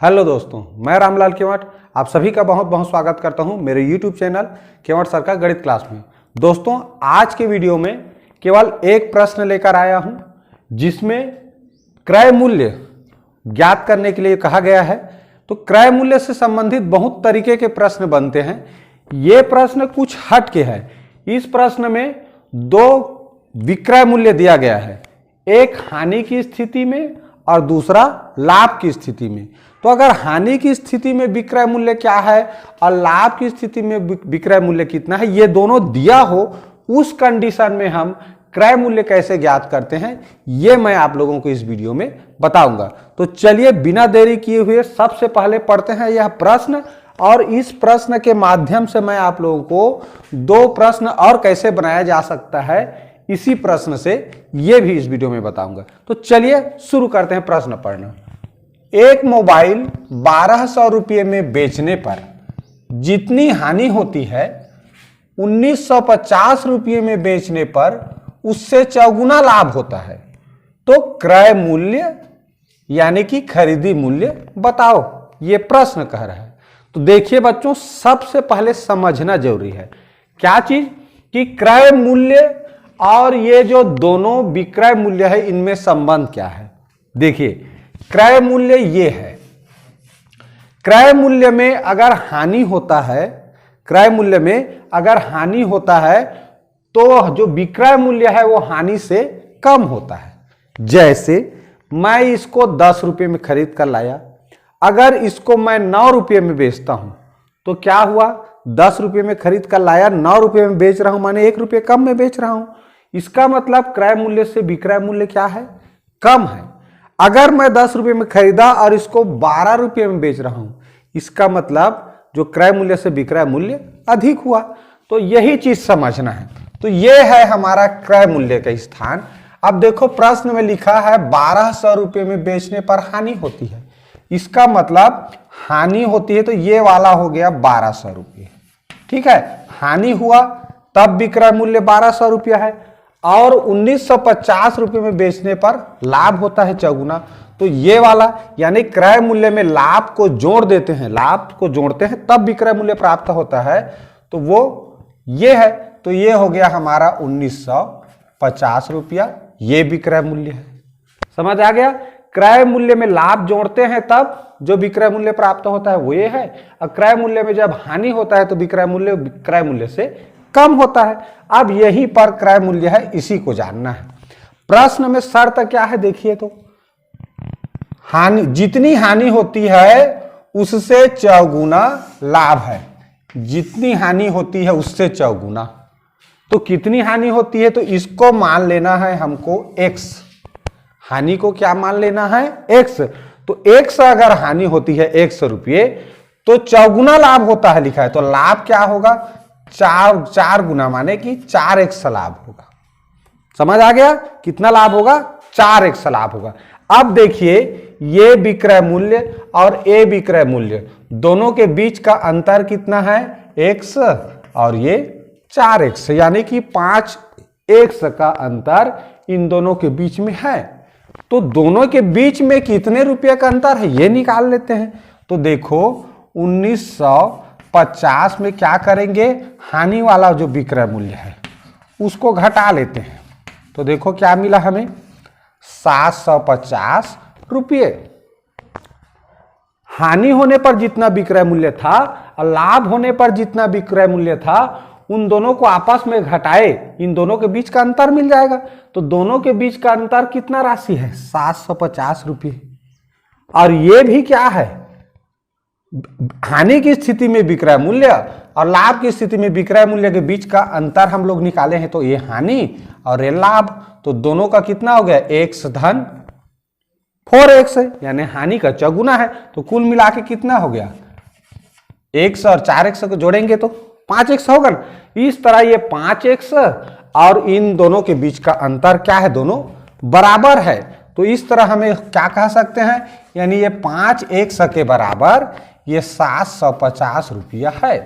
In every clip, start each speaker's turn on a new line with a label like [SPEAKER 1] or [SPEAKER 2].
[SPEAKER 1] Hello दोस्तों, मैं रामलाल केवट आप सभी का बहुत बहुत स्वागत करता हूं मेरे YouTube चैनल केवट सर का गणित क्लास में। दोस्तों, आज के वीडियो में केवल एक प्रश्न लेकर आया हूं जिसमें क्रय मूल्य ज्ञात करने के लिए कहा गया है। तो क्रय मूल्य से संबंधित बहुत तरीके के प्रश्न बनते हैं। ये प्रश्न कुछ हट के है। इस प्रश्न में दो विक्रय मूल्य दिया गया है, एक हानि की स्थिति में और दूसरा लाभ की स्थिति में। तो अगर हानि की स्थिति में विक्रय मूल्य क्या है और लाभ की स्थिति में विक्रय मूल्य कितना है, ये दोनों दिया हो, उस कंडीशन में हम क्रय मूल्य कैसे ज्ञात करते हैं, ये मैं आप लोगों को इस वीडियो में बताऊंगा। तो चलिए बिना देरी किए हुए सबसे पहले पढ़ते हैं यह प्रश्न, और इस प्रश्न के माध्यम से मैं आप लोगों को दो प्रश्न और कैसे बनाया जा सकता है इसी प्रश्न से ये भी इस वीडियो में बताऊंगा। तो चलिए शुरू करते हैं प्रश्न पढ़ना। एक मोबाइल 1200 रुपये में बेचने पर जितनी हानि होती है 1950 रुपये में बेचने पर उससे चौगुना लाभ होता है। तो क्रय मूल्य यानी कि खरीदी मूल्य बताओ, ये प्रश्न कह रहा है। तो देखिए बच्चों, सबसे पहले समझना जरूरी है क्या चीज कि क्रय मूल्य और ये जो दोनों विक्रय मूल्य है इनमें संबंध क्या है। देखिए, क्रय मूल्य ये है, क्रय मूल्य में अगर हानि होता है, क्रय मूल्य में अगर हानि होता है तो जो विक्रय मूल्य है वो हानि से कम होता है। जैसे मैं इसको 10 रुपये में खरीद कर लाया, अगर इसको मैं 9 रुपये में बेचता हूं तो क्या हुआ, 10 रुपये में खरीद कर लाया, 9 रुपये में बेच रहा हूं, माने 1 रुपये कम में बेच रहा हूं। इसका मतलब क्रय मूल्य से विक्रय मूल्य क्या है, कम है। अगर मैं 10 रुपये में खरीदा और इसको 12 रुपये में बेच रहा हूं, इसका मतलब जो क्रय मूल्य से विक्रय मूल्य अधिक हुआ। तो यही चीज समझना है। तो यह है हमारा क्रय मूल्य का स्थान। अब देखो प्रश्न में लिखा है 1200 रुपये में बेचने पर हानि होती है, इसका मतलब हानि होती है तो ये वाला हो गया 1200 रुपये। ठीक है, हानि हुआ तब विक्रय मूल्य 1200 रुपया है, और 1950 रुपये में बेचने पर लाभ होता है चौगुना। तो ये वाला यानी क्रय मूल्य में लाभ को जोड़ देते हैं, लाभ को जोड़ते हैं तब विक्रय मूल्य प्राप्त होता है। तो वो ये है, तो ये हो गया हमारा 1950 रुपया, ये विक्रय मूल्य है। समझ आ गया, क्रय मूल्य में लाभ जोड़ते हैं तब जो विक्रय मूल्य प्राप्त होता है वो ये है, और क्रय मूल्य में जब हानि होता है तो विक्रय मूल्य क्रय मूल्य से कम होता है। अब यहीं पर क्रय मूल्य है, इसी को जानना है। प्रश्न में शर्त क्या है देखिए, तो हानि, जितनी हानि होती है उससे चौगुना लाभ है, जितनी हानि होती है उससे चौगुना। तो कितनी हानि होती है, तो इसको मान लेना है हमको x, हानि को क्या मान लेना है x। तो x अगर हानि होती है 100 रुपये तो चौगुना लाभ होता है लिखा है, तो लाभ क्या होगा, चार गुना, माने कि 4x लाभ होगा। समझ आ गया, कितना लाभ होगा, 4x लाभ होगा। अब देखिए, ये विक्रय मूल्य और ये विक्रय मूल्य दोनों के बीच का अंतर कितना है, x, और ये 4x, यानी कि 5x का अंतर इन दोनों के बीच में है। तो दोनों के बीच में कितने रुपये का अंतर है ये निकाल लेते हैं। तो देखो 1950 में क्या करेंगे, हानि वाला जो विक्रय मूल्य है उसको घटा लेते हैं। तो देखो क्या मिला हमें, 750 रुपये। हानि होने पर जितना विक्रय मूल्य था और लाभ होने पर जितना विक्रय मूल्य था, उन दोनों को आपस में घटाए, इन दोनों के बीच का अंतर मिल जाएगा। तो दोनों के बीच का अंतर कितना राशि है, 750 रुपये। और ये भी क्या है, हानि की स्थिति में विक्रय मूल्य और लाभ की स्थिति में विक्रय मूल्य के बीच का अंतर हम लोग निकाले हैं, तो ये हानि और ये लाभ। तो दोनों का कितना हो गया, x धन 4x, यानी हानि का चौगुना है। तो कुल मिला के कितना हो गया, x और 4x को जोड़ेंगे तो 5x होगा ना। इस तरह ये 5x और इन दोनों के बीच का अंतर क्या है, दोनों बराबर है। तो इस तरह हमें क्या कह सकते हैं, यानी ये 5x के बराबर ये 750 रुपया है।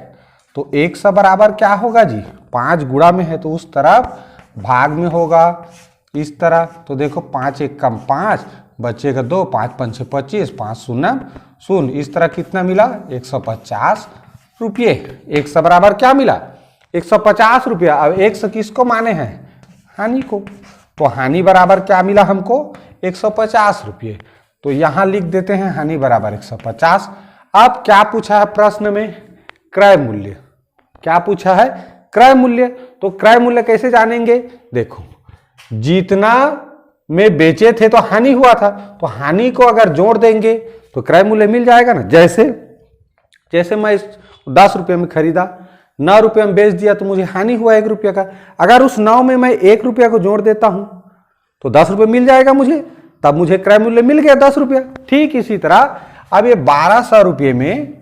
[SPEAKER 1] तो x बराबर क्या होगा जी, 5 गुणा में है तो उस तरफ भाग में होगा इस तरह। तो देखो 5 एक कम 5, बचेगा 2, 5 5 6 25, 5 शून्य शून्य, इस तरह कितना मिला 150 रुपये। 100 बराबर क्या मिला 150 रुपया। अब 100 किसको माने हैं हानि को, तो हानि बराबर क्या मिला हमको 150 रुपये। तो यहां लिख देते हैं हानि बराबर 150। अब क्या पूछा है प्रश्न में क्रय मूल्य, क्या पूछा है क्रय मूल्य। तो क्रय मूल्य कैसे जानेंगे, देखो जितना में बेचे थे तो हानि हुआ था, तो हानि को अगर जोड़ देंगे तो क्रय मूल्य मिल जाएगा ना। जैसे मैं 10 रुपये में खरीदा, 9 रुपये में बेच दिया तो मुझे हानि हुआ 1 रुपये का। अगर उस 9 में मैं 1 रुपया को जोड़ देता हूं तो 10 रुपये मिल जाएगा मुझे, तब मुझे क्रय मूल्य मिल गया 10 रुपया। ठीक इसी तरह अब ये 1200 रुपये में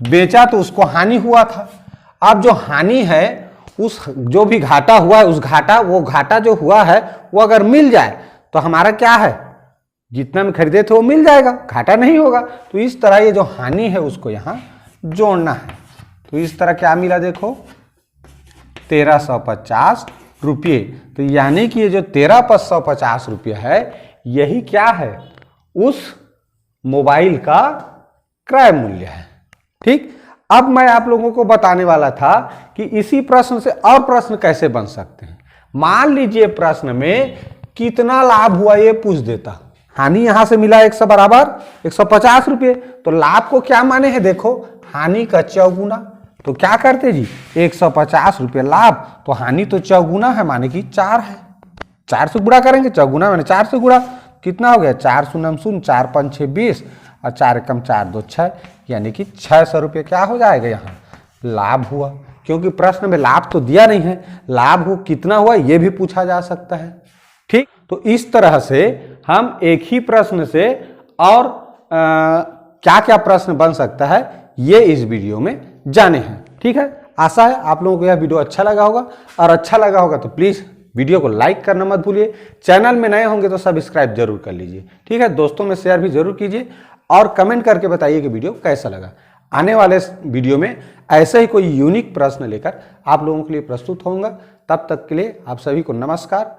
[SPEAKER 1] बेचा तो उसको हानि हुआ था। अब जो हानि है उस जो भी घाटा हुआ है उस घाटा जो हुआ है वो अगर मिल जाए तो हमारा क्या है जितना में खरीदे थे वो मिल जाएगा, घाटा नहीं होगा। तो इस तरह ये जो हानि है उसको यहां जोड़ना है। तो इस तरह क्या मिला देखो 1350 रुपये। तो यानी कि ये जो 1350 रुपये है यही क्या है उस मोबाइल का क्रय मूल्य है। ठीक, अब मैं आप लोगों को बताने वाला था कि इसी प्रश्न से और प्रश्न कैसे बन सकते हैं। मान लीजिए प्रश्न में कितना लाभ हुआ ये पूछ देता, हानि यहां से मिला 100 बराबर 150 रुपये, तो लाभ को क्या माने हैं देखो हानि का चौगुना। तो क्या करते जी 150 रुपये लाभ, तो हानि तो चौगुना है माने कि 4 है, 4 से गुणा करेंगे, चौगुना माने 4 से गुणा, कितना हो गया 4 शून्य शून्य, 4 5 6 20 और 4 एकम 4 2 6, यानी कि 600 रुपये क्या हो जाएगा यहाँ लाभ हुआ। क्योंकि प्रश्न में लाभ तो दिया नहीं है, लाभ हो कितना हुआ ये भी पूछा जा सकता है। ठीक, तो इस तरह से हम एक ही प्रश्न से और क्या क्या प्रश्न बन सकता है ये इस वीडियो में जाने हैं। ठीक है, आशा है आप लोगों को यह वीडियो अच्छा लगा होगा, और अच्छा लगा होगा तो प्लीज़ वीडियो को लाइक करना मत भूलिए। चैनल में नए होंगे तो सब्सक्राइब जरूर कर लीजिए। ठीक है, दोस्तों में शेयर भी जरूर कीजिए और कमेंट करके बताइए कि वीडियो कैसा लगा। आने वाले वीडियो में ऐसे ही कोई यूनिक प्रश्न लेकर आप लोगों के लिए प्रस्तुत होऊंगा। तब तक के लिए आप सभी को नमस्कार।